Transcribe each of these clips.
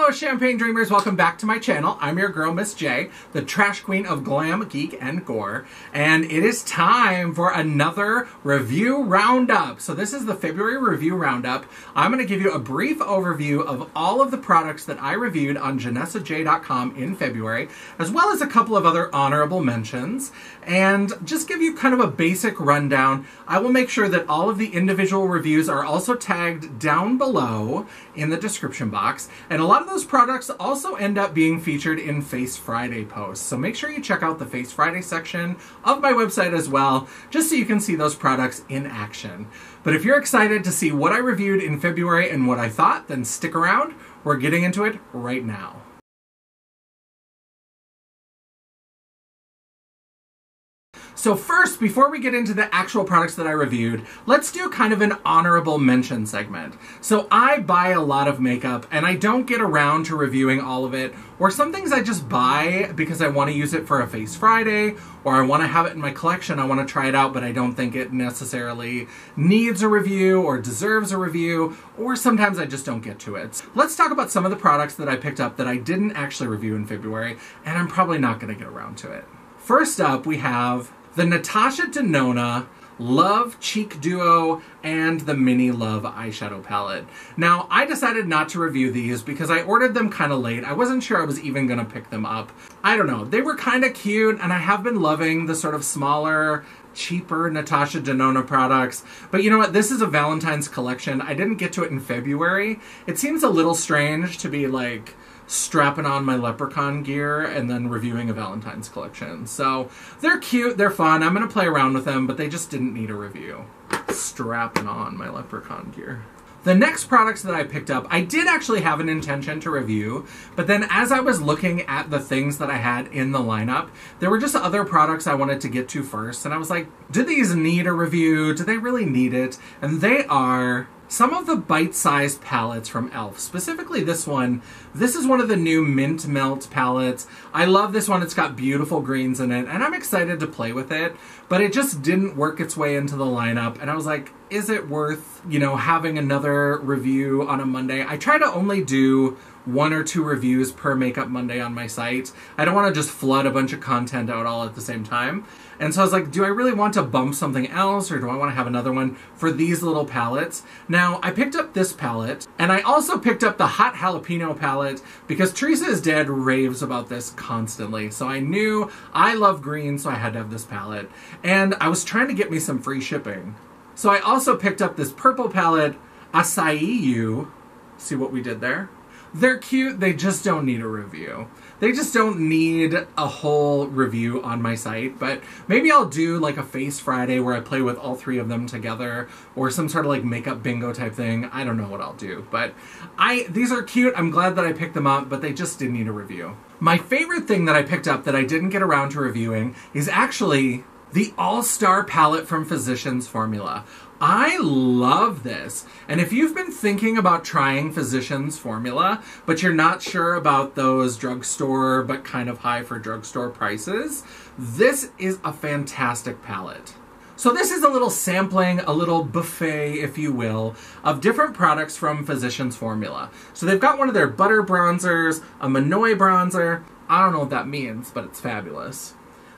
Hello Champagne Dreamers, welcome back to my channel. I'm your girl Miss J, the trash queen of glam, geek, and gore. And it is time for another review roundup. So this is the February Review Roundup. I'm going to give you a brief overview of all of the products that I reviewed on janessaj.com in February, as well as a couple of other honorable mentions, and just give you kind of a basic rundown. I will make sure that all of the individual reviews are also tagged down below in the description box. And a lot of those products also end up being featured in Face Friday posts. So make sure you check out the Face Friday section of my website as well, just so you can see those products in action. But if you're excited to see what I reviewed in February and what I thought, then stick around. We're getting into it right now. So first, before we get into the actual products that I reviewed, let's do kind of an honorable mention segment. So I buy a lot of makeup and I don't get around to reviewing all of it, or some things I just buy because I want to use it for a Face Friday, or I want to have it in my collection, I want to try it out, but I don't think it necessarily needs a review or deserves a review, or sometimes I just don't get to it. Let's talk about some of the products that I picked up that I didn't actually review in February, and I'm probably not going to get around to it. First up, we have the Natasha Denona Love Cheek Duo and the Mini Love Eyeshadow Palette. Now, I decided not to review these because I ordered them kind of late. I wasn't sure I was even going to pick them up. I don't know. They were kind of cute, and I have been loving the sort of smaller, cheaper Natasha Denona products. But you know what? This is a Valentine's collection. I didn't get to it in February. It seems a little strange to be like strapping on my leprechaun gear and then reviewing a Valentine's collection. So they're cute, they're fun, I'm gonna play around with them, but they just didn't need a review. Strapping on my leprechaun gear. The next products that I picked up, I did actually have an intention to review, but then as I was looking at the things that I had in the lineup, there were just other products I wanted to get to first, and I was like, do these need a review? Do they really need it? And they are some of the bite-sized palettes from e.l.f. Specifically this one. This is one of the new Mint Melt palettes. I love this one. It's got beautiful greens in it, and I'm excited to play with it, but it just didn't work its way into the lineup, and I was like, is it worth, you know, having another review on a Monday? I try to only do 1 or 2 reviews per Makeup Monday on my site. I don't want to just flood a bunch of content out all at the same time. And so I was like, do I really want to bump something else, or do I want to have another one for these little palettes? Now, I picked up this palette, and I also picked up the Hot Jalapeno palette because Teresa is Dead raves about this constantly. So I knew I love green, so I had to have this palette. And I was trying to get me some free shipping. So I also picked up this purple palette, Acai You. See what we did there? They're cute, they just don't need a review. They just don't need a whole review on my site, but maybe I'll do like a Face Friday where I play with all 3 of them together, or some sort of like makeup bingo type thing. I don't know what I'll do, but these are cute. I'm glad that I picked them up, but they just didn't need a review. My favorite thing that I picked up that I didn't get around to reviewing is actually the All-Star palette from Physicians Formula. I love this. And if you've been thinking about trying Physicians Formula, but you're not sure about those drugstore, but kind of high for drugstore prices, this is a fantastic palette. So this is a little sampling, a little buffet, if you will, of different products from Physicians Formula. So they've got one of their butter bronzers, a Manoi bronzer. I don't know what that means, but it's fabulous.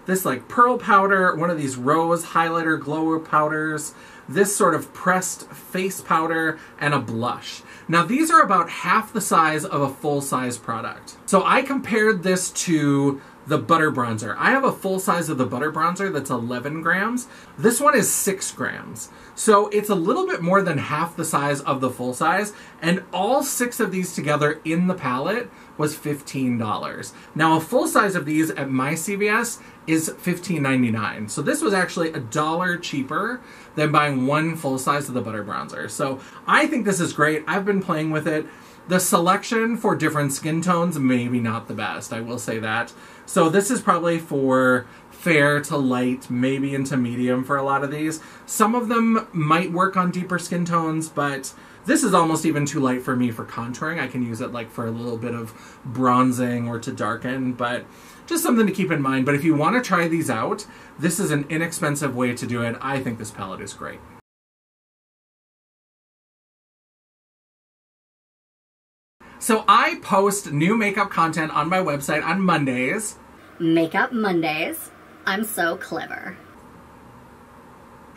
This like pearl powder, one of these rose highlighter glow powders, this sort of pressed face powder, and a blush. Now these are about half the size of a full-size product. So I compared this to the butter bronzer. I have a full size of the butter bronzer that's 11 grams. This one is 6 grams. So it's a little bit more than half the size of the full size, and all 6 of these together in the palette was $15. Now a full size of these at my CVS is $15.99. So this was actually $1 cheaper than buying one full size of the butter bronzer. So I think this is great. I've been playing with it. The selection for different skin tones, maybe not the best, I will say that. So this is probably for fair to light, maybe into medium for a lot of these. Some of them might work on deeper skin tones, but this is almost even too light for me for contouring. I can use it like for a little bit of bronzing or to darken, but just something to keep in mind. But if you want to try these out, this is an inexpensive way to do it. I think this palette is great. So I post new makeup content on my website on Mondays. Makeup Mondays. I'm so clever.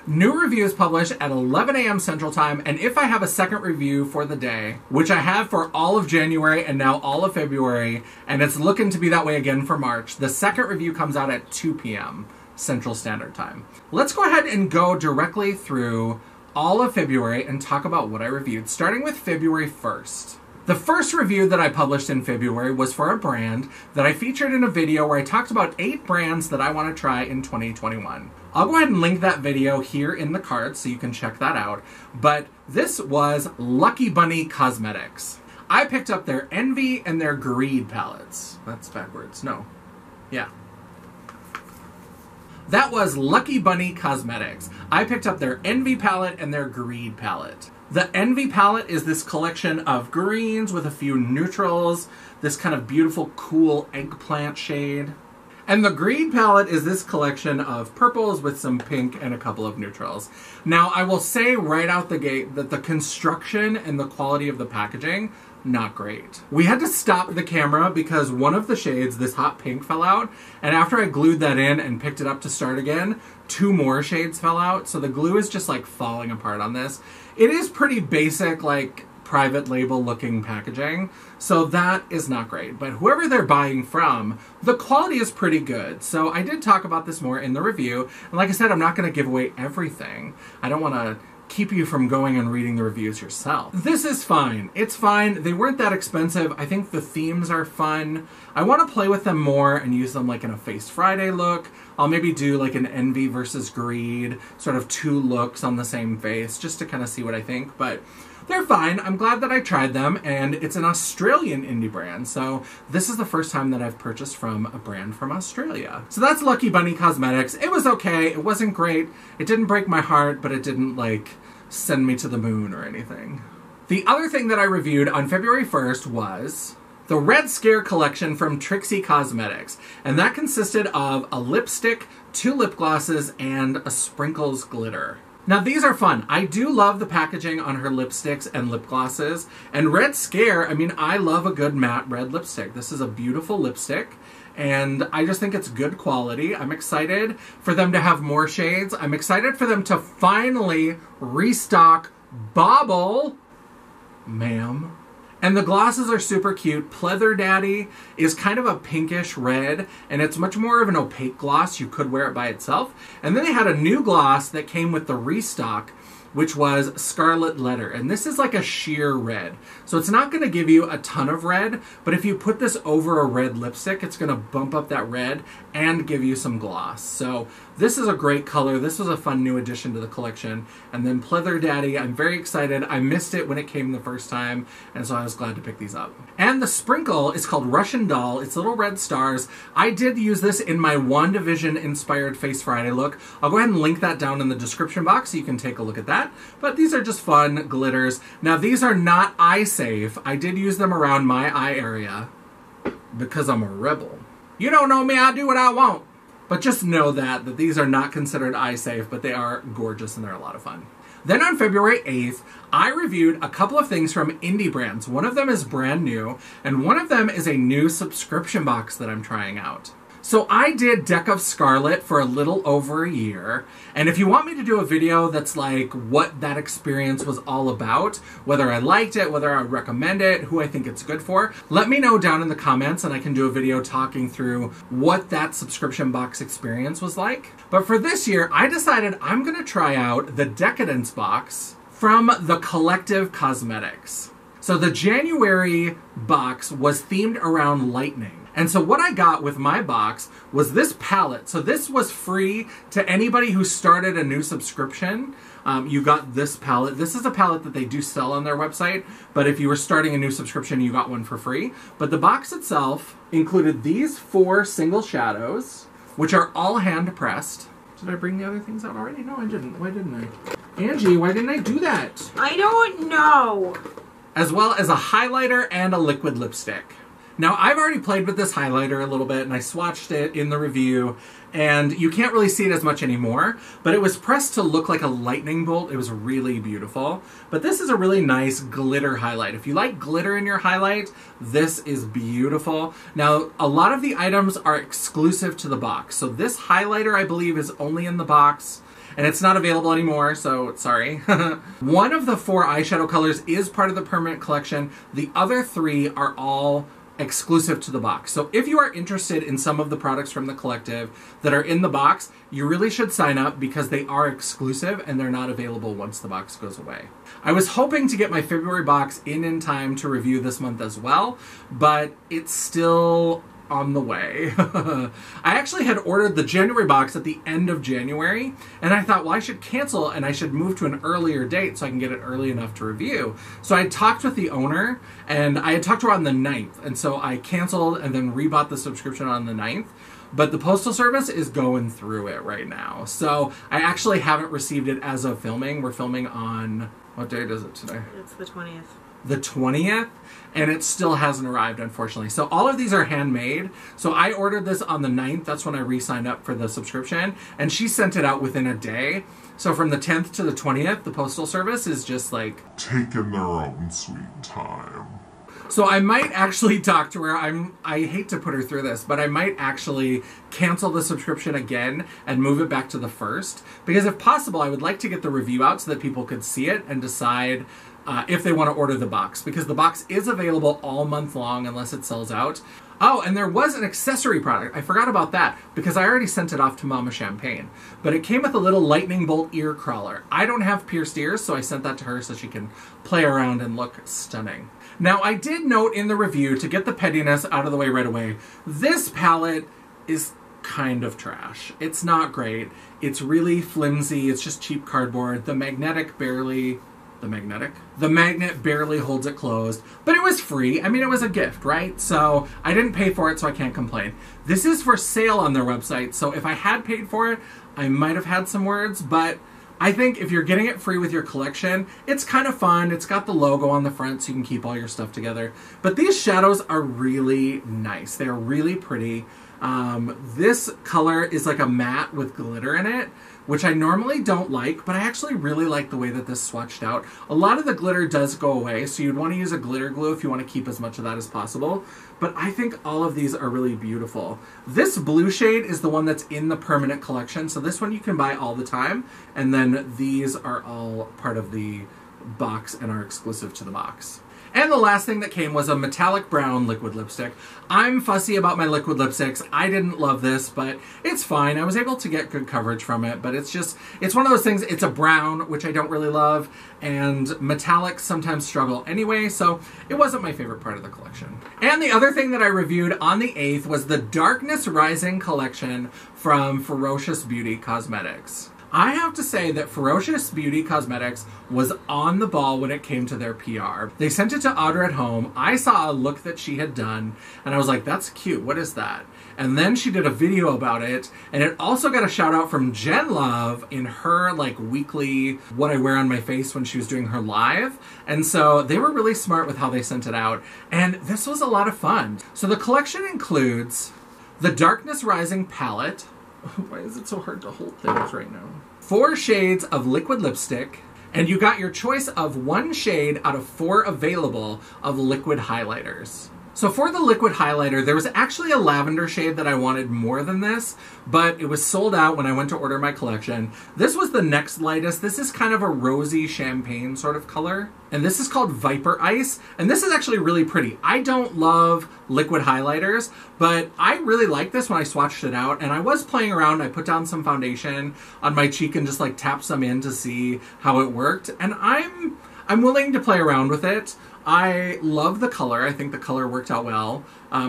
New reviews published at 11 a.m. Central Time, and if I have a second review for the day, which I have for all of January and now all of February, and it's looking to be that way again for March, the second review comes out at 2 p.m. Central Standard Time. Let's go ahead and go directly through all of February and talk about what I reviewed, starting with February 1st. The first review that I published in February was for a brand that I featured in a video where I talked about 8 brands that I want to try in 2021. I'll go ahead and link that video here in the card so you can check that out. But this was Lucky Bunny Cosmetics. I picked up their Envy and their Greed palettes. That's backwards. No. Yeah. That was Lucky Bunny Cosmetics. I picked up their Envy palette and their Greed palette. The Envy palette is this collection of greens with a few neutrals, this kind of beautiful, cool eggplant shade. And the Greed palette is this collection of purples with some pink and a couple of neutrals. Now, I will say right out the gate that the construction and the quality of the packaging, not great. We had to stop the camera because one of the shades, this hot pink, fell out. And after I glued that in and picked it up to start again, 2 more shades fell out. So the glue is just like falling apart on this. It is pretty basic, like private label looking packaging. So that is not great. But whoever they're buying from, the quality is pretty good. So I did talk about this more in the review. And like I said, I'm not going to give away everything. I don't want to keep you from going and reading the reviews yourself. This is fine. It's fine. They weren't that expensive. I think the themes are fun. I want to play with them more and use them like in a Face Friday look. I'll maybe do like an Envy versus Greed, sort of 2 looks on the same face, just to kind of see what I think. But they're fine. I'm glad that I tried them, and it's an Australian indie brand, so this is the first time that I've purchased from a brand from Australia. So that's Lucky Bunny Cosmetics. It was okay. It wasn't great. It didn't break my heart, but it didn't, like, send me to the moon or anything. The other thing that I reviewed on February 1st was the Red Scare collection from Trixie Cosmetics, and that consisted of a lipstick, 2 lip glosses, and a sprinkles glitter. Now these are fun. I do love the packaging on her lipsticks and lip glosses, and Red Scare, I mean, I love a good matte red lipstick. This is a beautiful lipstick, and I just think it's good quality. I'm excited for them to have more shades. I'm excited for them to finally restock Bauble, ma'am. And the glosses are super cute. Pleather Daddy is kind of a pinkish red, and it's much more of an opaque gloss. You could wear it by itself. And then they had a new gloss that came with the restock, which was Scarlet Letter. And this is like a sheer red. So it's not going to give you a ton of red, but if you put this over a red lipstick, it's going to bump up that red and give you some gloss. So this is a great color. This was a fun new addition to the collection. And then Pleather Daddy, I'm very excited. I missed it when it came the first time, and so I was glad to pick these up. And the sprinkle is called Russian Doll. It's little red stars. I did use this in my WandaVision inspired Face Friday look. I'll go ahead and link that down in the description box so you can take a look at that. But these are just fun glitters. Now these are not eye safe. I did use them around my eye area because I'm a rebel. You don't know me, I do what I want. But just know that these are not considered eye safe, but they are gorgeous and they're a lot of fun. Then on February 8th, I reviewed a couple of things from indie brands. One of them is brand new, and one of them is a new subscription box that I'm trying out. So I did Deck of Scarlet for a little over a year, and if you want me to do a video that's like what that experience was all about, whether I liked it, whether I recommend it, who I think it's good for, let me know down in the comments and I can do a video talking through what that subscription box experience was like. But for this year, I decided I'm going to try out the Decadence box from the Collective Cosmetics. So the January box was themed around lightning. And so what I got with my box was this palette. So this was free to anybody who started a new subscription. You got this palette. This is a palette that they do sell on their website, but if you were starting a new subscription, you got one for free. But the box itself included these 4 single shadows, which are all hand pressed. Did I bring the other things out already? No, I didn't. Why didn't I? Angie, why didn't I do that? I don't know. As well as a highlighter and a liquid lipstick. Now, I've already played with this highlighter a little bit, and I swatched it in the review, and you can't really see it as much anymore, but it was pressed to look like a lightning bolt. It was really beautiful. But this is a really nice glitter highlight. If you like glitter in your highlight, this is beautiful. Now, a lot of the items are exclusive to the box. So this highlighter, I believe, is only in the box, and it's not available anymore, so sorry. One of the 4 eyeshadow colors is part of the permanent collection. The other 3 are all exclusive to the box. So if you are interested in some of the products from the collective that are in the box, you really should sign up because they are exclusive and they're not available once the box goes away. I was hoping to get my February box in time to review this month as well, but it's still on the way. I actually had ordered the January box at the end of January, and I thought, well, I should cancel and I should move to an earlier date so I can get it early enough to review. So I talked with the owner, and I had talked to her on the 9th, and so I canceled and then rebought the subscription on the 9th. But the Postal Service is going through it right now. So I actually haven't received it as of filming. We're filming on, what date is it today? It's the 20th. The 20th, and it still hasn't arrived, unfortunately. So all of these are handmade. So I ordered this on the 9th. That's when I re-signed up for the subscription, and she sent it out within a day. So from the 10th to the 20th, the Postal Service is just like taking their own sweet time. So I might actually talk to her. I hate to put her through this, but I might actually cancel the subscription again and move it back to the 1st. Because if possible, I would like to get the review out so that people could see it and decide if they want to order the box, because the box is available all month long unless it sells out. Oh, and there was an accessory product. I forgot about that because I already sent it off to Mama Champagne. But it came with a little lightning bolt ear crawler. I don't have pierced ears, so I sent that to her so she can play around and look stunning. Now, I did note in the review, to get the pettiness out of the way right away, this palette is kind of trash. It's not great. It's really flimsy. It's just cheap cardboard. The magnet barely holds it closed, but it was free. I mean, it was a gift, right? So I didn't pay for it, so I can't complain. This is for sale on their website, so if I had paid for it, I might have had some words, but I think if you're getting it free with your collection, it's kind of fun. It's got the logo on the front so you can keep all your stuff together. But these shadows are really nice. They're really pretty. This color is like a matte with glitter in it, which I normally don't like, but I actually really like the way that this swatched out. A lot of the glitter does go away, so you'd want to use a glitter glue if you want to keep as much of that as possible. But I think all of these are really beautiful. This blue shade is the one that's in the permanent collection, so this one you can buy all the time, and then these are all part of the box and are exclusive to the box. And the last thing that came was a metallic brown liquid lipstick. I'm fussy about my liquid lipsticks. I didn't love this, but it's fine. I was able to get good coverage from it, but it's one of those things. It's a brown, which I don't really love, and metallics sometimes struggle anyway, so it wasn't my favorite part of the collection. And the other thing that I reviewed on the 8th was the Darkness Rising collection from Ferocious Beauty Cosmetics. I have to say that Ferocious Beauty Cosmetics was on the ball when it came to their PR. They sent it to Audra at home. I saw a look that she had done, and I was like, that's cute. What is that? And then she did a video about it, and it also got a shout out from Jen Love in her like weekly What I Wear on My Face when she was doing her live. And so they were really smart with how they sent it out, and this was a lot of fun. So the collection includes the Darkness Rising palette. Why is it so hard to hold things right now? 4 shades of liquid lipstick, and you got your choice of 1 shade out of 4 available of liquid highlighters. So for the liquid highlighter, there was actually a lavender shade that I wanted more than this, but it was sold out when I went to order my collection. This was the next lightest. This is kind of a rosy champagne sort of color. And this is called Viper Ice, and this is actually really pretty. I don't love liquid highlighters, but I really like this when I swatched it out, and I was playing around. I put down some foundation on my cheek and just like tapped some in to see how it worked, and I'm willing to play around with it. I love the color. I think the color worked out well.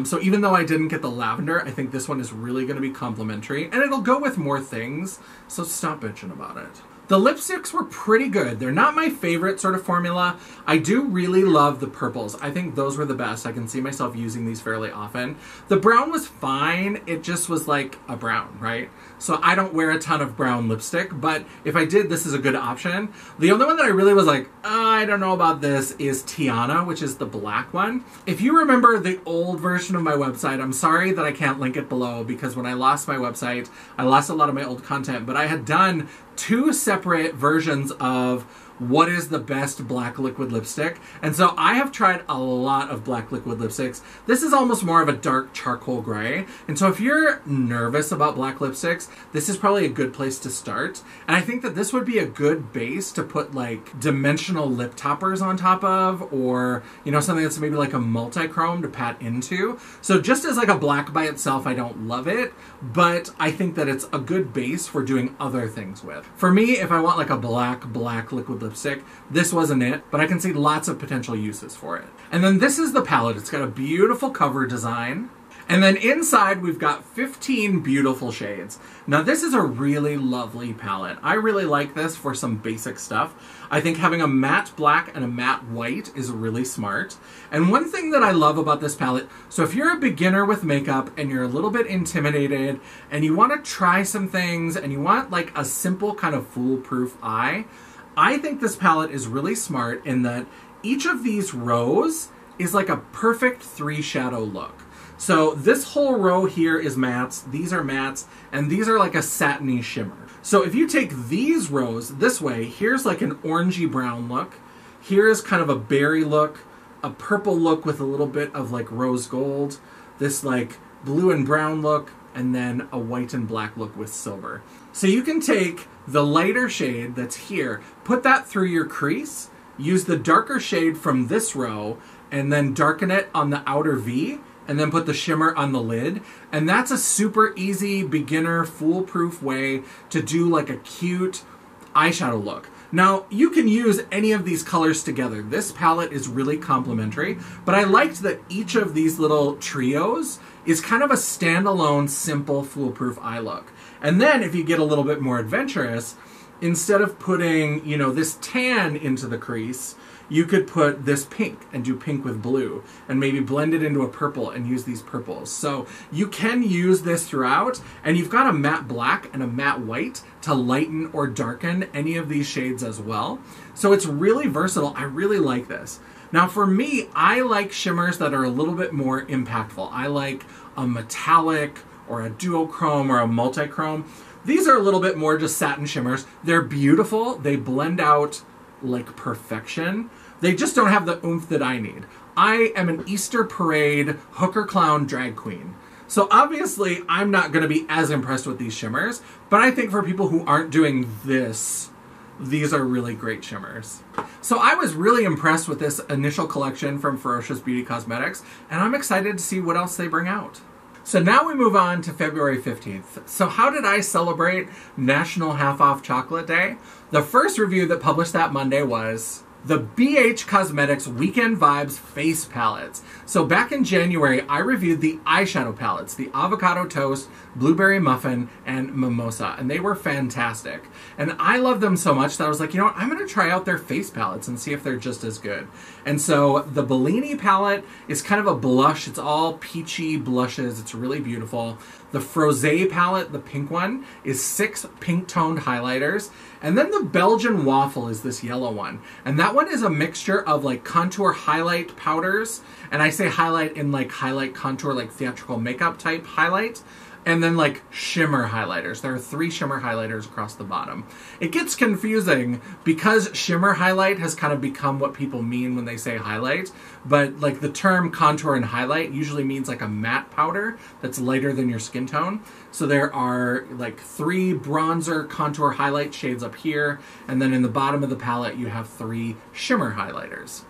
So even though I didn't get the lavender, I think this one is really going to be complimentary, and it'll go with more things, so stop bitching about it. The lipsticks were pretty good. They're not my favorite sort of formula. I do really love the purples. I think those were the best. I can see myself using these fairly often. The brown was fine. It just was like a brown, right? So I don't wear a ton of brown lipstick, but if I did, this is a good option. The only one that I really was like, I don't know about this is Tiana, which is the black one. If you remember the old version of my website, I'm sorry that I can't link it below because when I lost my website, I lost a lot of my old content, but I had done 2 separate versions of what is the best black liquid lipstick. And so I have tried a lot of black liquid lipsticks. This is almost more of a dark charcoal gray. And so if you're nervous about black lipsticks, this is probably a good place to start. And I think that this would be a good base to put like dimensional lip toppers on top of, or, you know, something that's maybe like a multi-chrome to pat into. So just as like a black by itself, I don't love it, but I think that it's a good base for doing other things with. For me, if I want like a black liquid lipstick, this wasn't it, but I can see lots of potential uses for it. And then this is the palette. It's got a beautiful cover design. And then inside we've got 15 beautiful shades. Now this is a really lovely palette. I really like this for some basic stuff. I think having a matte black and a matte white is really smart. And one thing that I love about this palette, so if you're a beginner with makeup and you're a little bit intimidated and you want to try some things and you want like a simple kind of foolproof eye, I think this palette is really smart in that each of these rows is like a perfect 3 shadow look. So this whole row here is mattes, these are mattes, and these are like a satiny shimmer. So if you take these rows this way, here's like an orangey brown look, here's kind of a berry look, a purple look with a little bit of like rose gold, this like blue and brown look, and then a white and black look with silver. So you can take the lighter shade that's here, put that through your crease, use the darker shade from this row, and then darken it on the outer V, and then put the shimmer on the lid. And that's a super easy, beginner, foolproof way to do like a cute eyeshadow look. Now, you can use any of these colors together. This palette is really complementary, but I liked that each of these little trios is kind of a standalone, simple, foolproof eye look. And then if you get a little bit more adventurous, instead of putting, you know, this tan into the crease, you could put this pink and do pink with blue and maybe blend it into a purple and use these purples. So you can use this throughout, and you've got a matte black and a matte white to lighten or darken any of these shades as well. So it's really versatile. I really like this. Now for me, I like shimmers that are a little bit more impactful. I like a metallic or a duochrome or a multi-chrome. These are a little bit more just satin shimmers. They're beautiful. They blend out like perfection. They just don't have the oomph that I need. I am an Easter parade hooker clown drag queen. So obviously I'm not going to be as impressed with these shimmers, but I think for people who aren't doing this, these are really great shimmers. So I was really impressed with this initial collection from Ferocious Beauty Cosmetics, and I'm excited to see what else they bring out. So now we move on to February 15th. So how did I celebrate National Half Off Chocolate Day? The first review that published that Monday was the BH Cosmetics Weekend Vibes Face Palettes. So back in January, I reviewed the eyeshadow palettes, the Avocado Toast, Blueberry Muffin, and Mimosa, and they were fantastic. And I love them so much that I was like, you know what, I'm going to try out their face palettes and see if they're just as good. And so the Bellini palette is kind of a blush. It's all peachy blushes. It's really beautiful. The Frosé palette, the pink one, is 6 pink-toned highlighters. And then the Belgian Waffle is this yellow one. And that one is a mixture of like contour highlight powders. And I say highlight in like highlight contour, like theatrical makeup type highlight. And then like shimmer highlighters. There are 3 shimmer highlighters across the bottom. It gets confusing because shimmer highlight has kind of become what people mean when they say highlight. But like the term contour and highlight usually means like a matte powder that's lighter than your skin tone. So there are like 3 bronzer contour highlight shades up here. And then in the bottom of the palette you have 3 shimmer highlighters.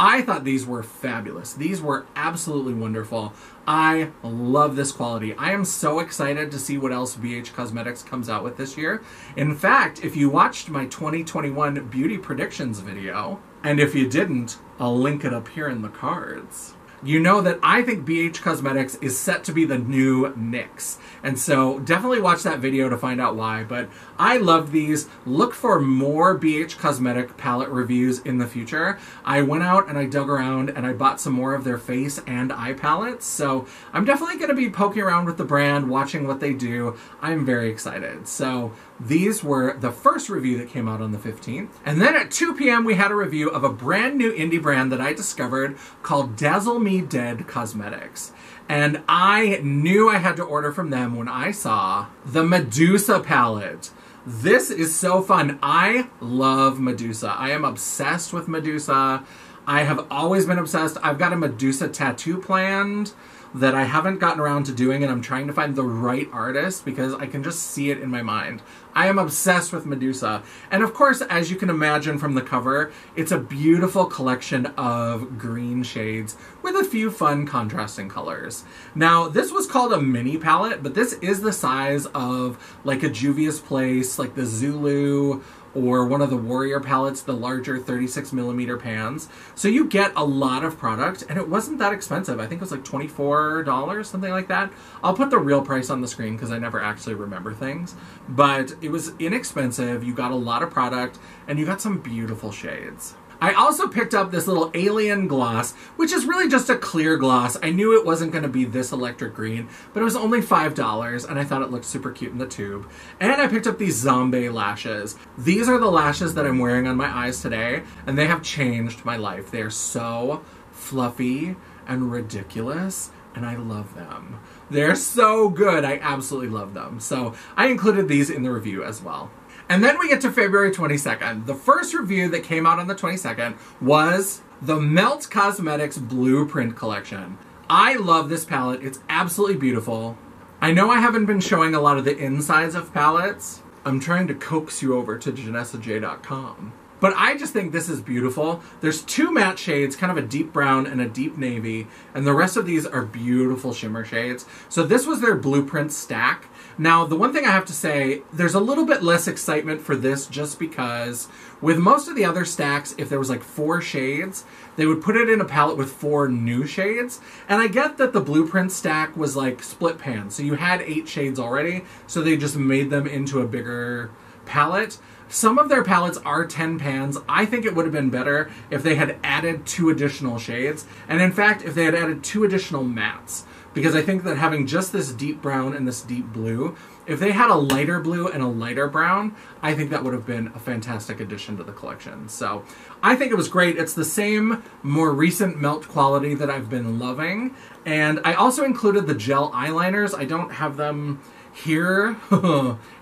I thought these were fabulous. These were absolutely wonderful. I love this quality. I am so excited to see what else BH Cosmetics comes out with this year. In fact, if you watched my 2021 beauty predictions video, and if you didn't, I'll link it up here in the cards. you know that I think BH Cosmetics is set to be the new NYX. And so definitely watch that video to find out why. But I love these. Look for more BH Cosmetic palette reviews in the future. I went out and I dug around and I bought some more of their face and eye palettes. So I'm definitely going to be poking around with the brand, watching what they do. I'm very excited. So these were the first review that came out on the 15th. And then at 2 p.m. we had a review of a brand new indie brand that I discovered called Dazzle Me Dead Cosmetics. And I knew I had to order from them when I saw the Medusa palette. This is so fun. I love Medusa. I am obsessed with Medusa. I have always been obsessed. I've got a Medusa tattoo planned that I haven't gotten around to doing, and I'm trying to find the right artist because I can just see it in my mind. I am obsessed with Medusa. And of course, as you can imagine from the cover, it's a beautiful collection of green shades with a few fun contrasting colors. Now, this was called a mini palette, but this is the size of like a Juvia's Place, like the Zulu, or one of the Warrior palettes, the larger 36mm pans. So you get a lot of product, and it wasn't that expensive. I think it was like $24, something like that. I'll put the real price on the screen because I never actually remember things. But it was inexpensive, you got a lot of product, and you got some beautiful shades. I also picked up this little alien gloss, which is really just a clear gloss. I knew it wasn't going to be this electric green, but it was only $5, and I thought it looked super cute in the tube. And I picked up these Zombae Lashes. These are the lashes that I'm wearing on my eyes today, and they have changed my life. They are so fluffy and ridiculous, and I love them. They're so good. I absolutely love them. So I included these in the review as well. And then we get to February 22nd. The first review that came out on the 22nd was the Melt Cosmetics Blueprint Collection. I love this palette. It's absolutely beautiful. I know I haven't been showing a lot of the insides of palettes. I'm trying to coax you over to janessaj.com. But I just think this is beautiful. There's two matte shades, kind of a deep brown and a deep navy, and the rest of these are beautiful shimmer shades. So this was their Blueprint stack. Now, the one thing I have to say, there's a little bit less excitement for this just because with most of the other stacks, if there was like 4 shades, they would put it in a palette with 4 new shades. And I get that the Blueprint stack was like split pan, so you had 8 shades already, so they just made them into a bigger palette. Some of their palettes are 10 pans. I think it would have been better if they had added 2 additional shades. And in fact, if they had added 2 additional mattes. Because I think that having just this deep brown and this deep blue, if they had a lighter blue and a lighter brown, I think that would have been a fantastic addition to the collection. So I think it was great. It's the same, more recent melt quality that I've been loving. And I also included the gel eyeliners. I don't have them here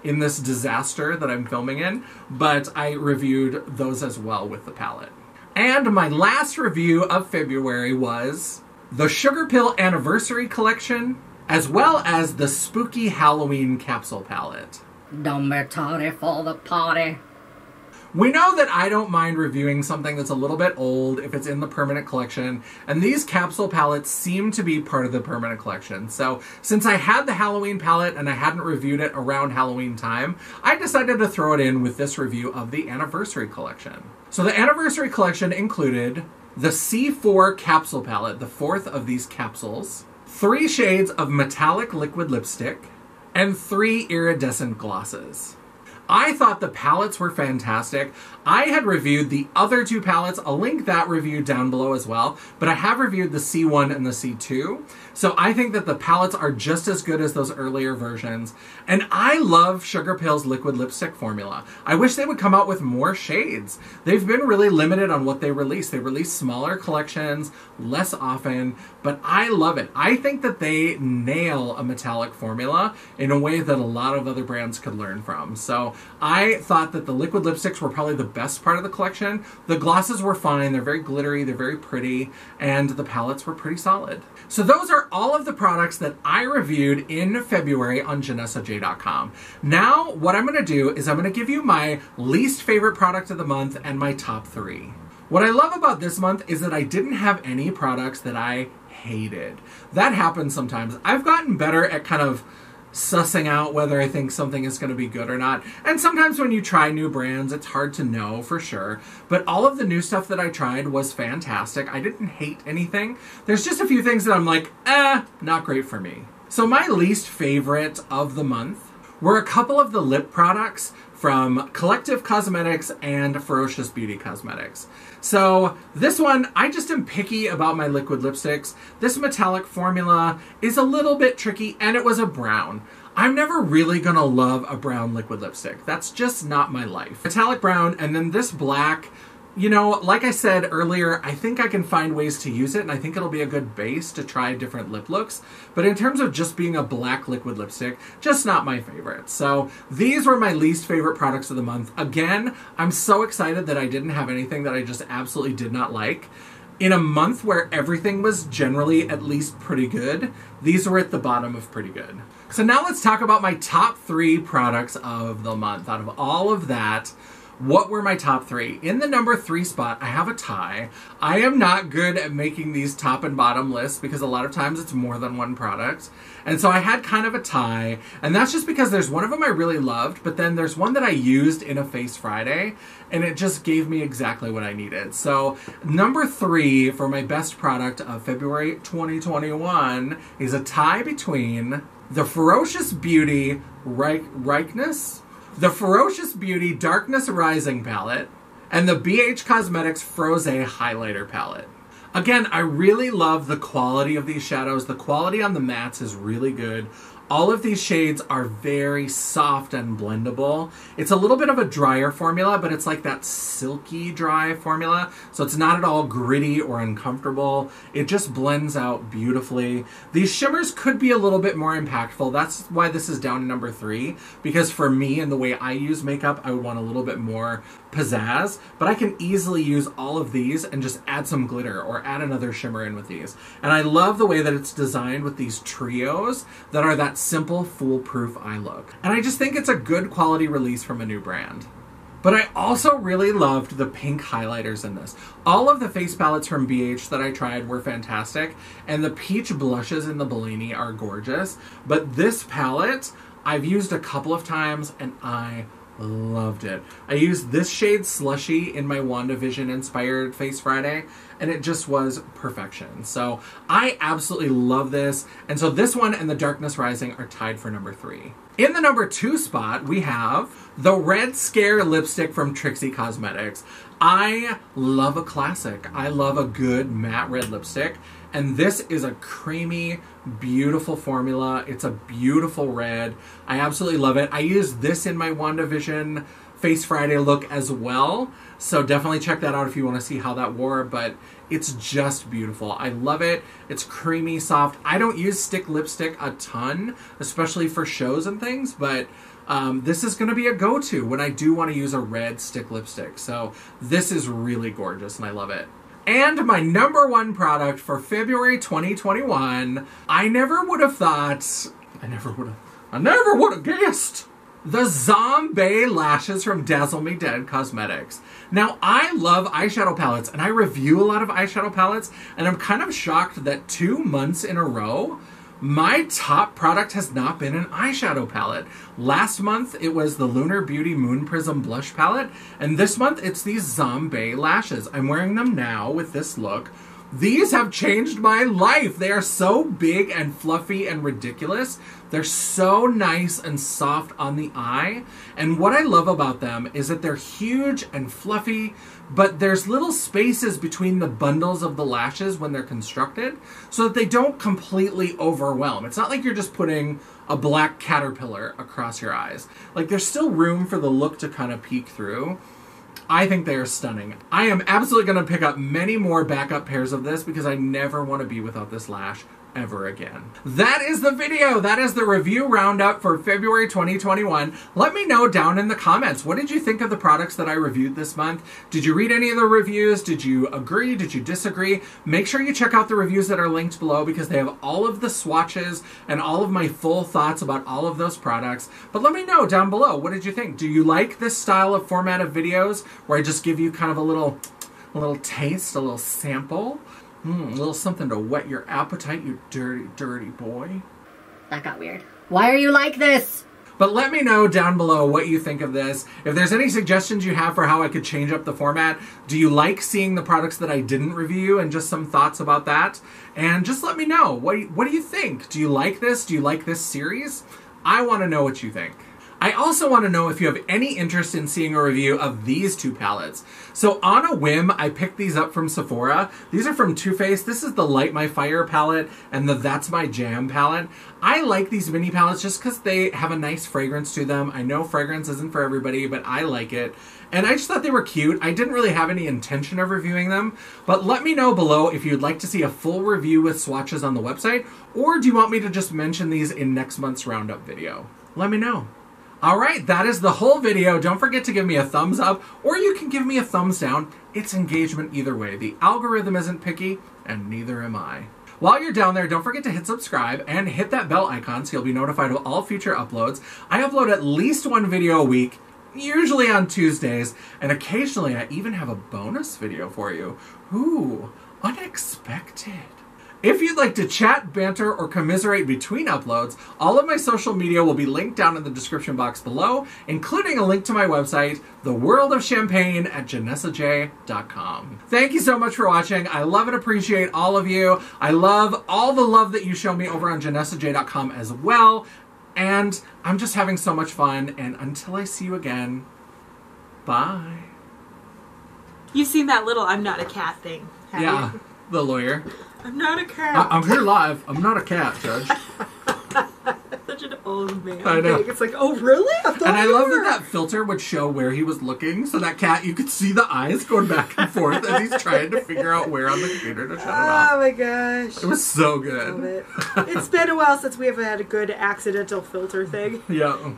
in this disaster that I'm filming in, but I reviewed those as well with the palette. And my last review of February was the Sugarpill Anniversary Collection, as well as the Spooky Halloween Capsule Palette. Don't be tardy for the party. We know that I don't mind reviewing something that's a little bit old if it's in the permanent collection, and these capsule palettes seem to be part of the permanent collection. So since I had the Halloween palette and I hadn't reviewed it around Halloween time, I decided to throw it in with this review of the Anniversary Collection. So the Anniversary Collection included the C4 Capsule Palette, the 4th of these capsules, 3 shades of metallic liquid lipstick, and 3 iridescent glosses. I thought the palettes were fantastic. I had reviewed the other 2 palettes. I'll link that review down below as well, but I have reviewed the C1 and the C2. So I think that the palettes are just as good as those earlier versions. And I love Sugarpill's liquid lipstick formula. I wish they would come out with more shades. They've been really limited on what they release. They release smaller collections less often, but I love it. I think that they nail a metallic formula in a way that a lot of other brands could learn from. So I thought that the liquid lipsticks were probably the best part of the collection. The glosses were fine. They're very glittery. They're very pretty. And the palettes were pretty solid. So those are all of the products that I reviewed in February on janessaj.com. Now, what I'm going to do is I'm going to give you my least favorite product of the month and my top 3. What I love about this month is that I didn't have any products that I hated. That happens sometimes. I've gotten better at kind of sussing out whether I think something is going to be good or not. And sometimes when you try new brands, it's hard to know for sure. But all of the new stuff that I tried was fantastic. I didn't hate anything. There's just a few things that I'm like, not great for me. So my least favorite of the month were a couple of the lip products from Collective Cosmetics and Ferocious Beauty Cosmetics. So this one, I just am picky about my liquid lipsticks. This metallic formula is a little bit tricky, and it was a brown. I'm never really gonna love a brown liquid lipstick. That's just not my life. Metallic brown, and then this black, you know, like I said earlier, I think I can find ways to use it, and I think it'll be a good base to try different lip looks. But in terms of just being a black liquid lipstick, just not my favorite. So these were my least favorite products of the month. Again, I'm so excited that I didn't have anything that I just absolutely did not like. In a month where everything was generally at least pretty good, these were at the bottom of pretty good. So now let's talk about my top 3 products of the month. Out of all of that, what were my top 3? In the number 3 spot, I have a tie. I am not good at making these top and bottom lists because a lot of times it's more than one product. And so I had kind of a tie, and that's just because there's one of them I really loved, but then there's one that I used in a Face Friday, and it just gave me exactly what I needed. So number 3 for my best product of February 2021 is a tie between the Ferocious Beauty the Ferocious Beauty Darkness Rising palette and the BH Cosmetics Froze highlighter palette. Again, I really love the quality of these shadows. The quality on the mattes is really good. All of these shades are very soft and blendable. It's a little bit of a drier formula, but it's like that silky dry formula. So it's not at all gritty or uncomfortable. It just blends out beautifully. These shimmers could be a little bit more impactful. That's why this is down to number 3. Because for me and the way I use makeup, I would want a little bit more pizzazz. But I can easily use all of these and just add some glitter or add another shimmer in with these. And I love the way that it's designed with these trios that are that simple, foolproof eye look. And I just think it's a good quality release from a new brand. But I also really loved the pink highlighters in this. All of the face palettes from BH that I tried were fantastic, and the peach blushes in the Bellini are gorgeous. But this palette, I've used a couple of times, and I loved it. I used this shade Slushy in my WandaVision inspired Face Friday, and it just was perfection. So I absolutely love this. And so this one and the Darkness Rising are tied for number 3. In the number 2 spot, we have the Red Scare lipstick from Trixie Cosmetics. I love a classic. I love a good matte red lipstick. And this is a creamy, beautiful formula. It's a beautiful red. I absolutely love it. I used this in my WandaVision Face Friday look as well. So definitely check that out if you want to see how that wore. But it's just beautiful. I love it. It's creamy, soft. I don't use stick lipstick a ton, especially for shows and things. But this is going to be a go-to when I do want to use a red stick lipstick. So this is really gorgeous and I love it. And my number 1 product for February 2021, I never would have guessed. The Zombae Lashes from Dazzle Me Dead Cosmetics. Now, I love eyeshadow palettes, and I review a lot of eyeshadow palettes, and I'm kind of shocked that 2 months in a row, my top product has not been an eyeshadow palette. Last month, it was the Lunar Beauty Moon Prism Blush Palette, and this month, it's these Zombae Lashes. I'm wearing them now with this look. These have changed my life. They are so big and fluffy and ridiculous. They're so nice and soft on the eye. And what I love about them is that they're huge and fluffy, but there's little spaces between the bundles of the lashes when they're constructed so that they don't completely overwhelm. It's not like you're just putting a black caterpillar across your eyes. Like, there's still room for the look to kind of peek through. I think they are stunning. I am absolutely going to pick up many more backup pairs of this because I never want to be without this lash ever again. That is the video. That is the review roundup for February 2021. Let me know down in the comments. What did you think of the products that I reviewed this month? Did you read any of the reviews? Did you agree? Did you disagree? Make sure you check out the reviews that are linked below because they have all of the swatches and all of my full thoughts about all of those products. But let me know down below. What did you think? Do you like this style of format of videos where I just give you kind of a little taste, a little sample? A little something to whet your appetite, you dirty, dirty boy. That got weird. Why are you like this? But let me know down below what you think of this. If there's any suggestions you have for how I could change up the format, do you like seeing the products that I didn't review, and just some thoughts about that? And just let me know. What do you think? Do you like this? Do you like this series? I want to know what you think. I also want to know if you have any interest in seeing a review of these two palettes. So on a whim, I picked these up from Sephora. These are from Too Faced. This is the Light My Fire palette and the That's My Jam palette. I like these mini palettes just because they have a nice fragrance to them. I know fragrance isn't for everybody, but I like it. And I just thought they were cute. I didn't really have any intention of reviewing them, but let me know below if you'd like to see a full review with swatches on the website, or do you want me to just mention these in next month's roundup video? Let me know. Alright, that is the whole video. Don't forget to give me a thumbs up, or you can give me a thumbs down. It's engagement either way. The algorithm isn't picky, and neither am I. While you're down there, don't forget to hit subscribe and hit that bell icon so you'll be notified of all future uploads. I upload at least one video a week, usually on Tuesdays, and occasionally I even have a bonus video for you. Ooh, unexpected. If you'd like to chat, banter, or commiserate between uploads, all of my social media will be linked down in the description box below, including a link to my website, The World of Champagne at janessaj.com. Thank you so much for watching. I love and appreciate all of you. I love all the love that you show me over on janessaj.com as well. And I'm just having so much fun. And until I see you again, bye. You've seen that little I'm not a cat thing, have Yeah, you? the lawyer. I'm not a cat. I'm here live. I'm not a cat, Judge. Such an old man. I know. It's like, oh, really? And I love that that filter would show where he was looking, so that cat, you could see the eyes going back and forth as he's trying to figure out where on the computer to shut it off. Oh my gosh. It was so good. Love it. It's been a while since we have had a good accidental filter thing. Yeah.